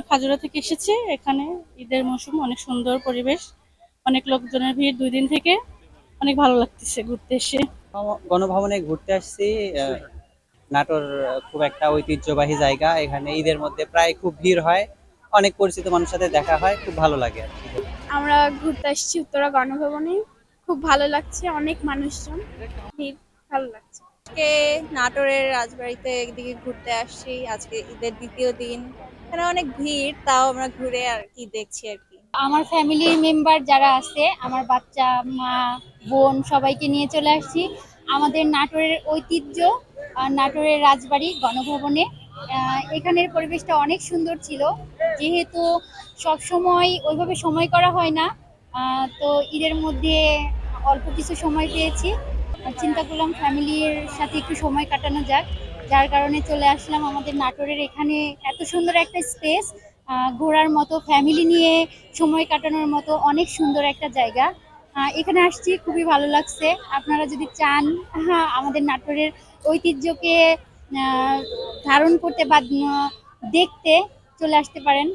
খাজুরা থেকে এসেছি। এখানে ঈদের মৌসুম, অনেক সুন্দর পরিবেশ, অনেক লোকজনের ভিড় ২ দিন থেকে। অনেক ভালো লাগতেছে ঘুরতে এসে। গণভবনে ঘুরতে আসছি। নাটোর খুব একটা ঐতিহ্যবাহী জায়গা। এখানে ঈদের মধ্যে প্রায় খুব ভিড় হয়, অনেক পরিচিত মানুষের সাথে দেখা হয়, খুব ভালো লাগে আর কি। আমরা ঘুরতে আসছি উত্তরা গণভবনে। খুব ভালো লাগছে, অনেক মানুষজন, ভিড়, ভালো লাগছে। আজকে নাটোরের রাজবাড়িতে একদিকে ঘুরতে আসছি। আজকে ঈদের দ্বিতীয় দিন, এখানে অনেক ভিড়, তাও আমরা ঘুরে আর কি দেখছি আর কি। আমার ফ্যামিলির মেম্বার যারা আছে, আমার বাচ্চা, মা, বোন সবাইকে নিয়ে চলে আসছি আমাদের নাটোরের ঐতিহ্য নাটোরের রাজবাড়ি গণভবনে। এখানের পরিবেশটা অনেক সুন্দর ছিল, যেহেতু সব সময় ওইভাবে সময় করা হয় না। তো ঈদের মধ্যে অল্প কিছু সময় পেয়েছি, চিন্তা করলাম ফ্যামিলির সাথে একটু সময় কাটানো যাক, যার কারণে চলে আসলাম আমাদের নাটোরের এখানে। এত সুন্দর একটা স্পেস, ঘোরার মতো, ফ্যামিলি নিয়ে সময় কাটানোর মতো অনেক সুন্দর একটা জায়গা। এখানে আসছি, খুবই ভালো লাগছে। আপনারা যদি চান আমাদের নাটোরের ঐতিহ্যকে ধারণ করতে বা দেখতে, চলে আসতে পারেন।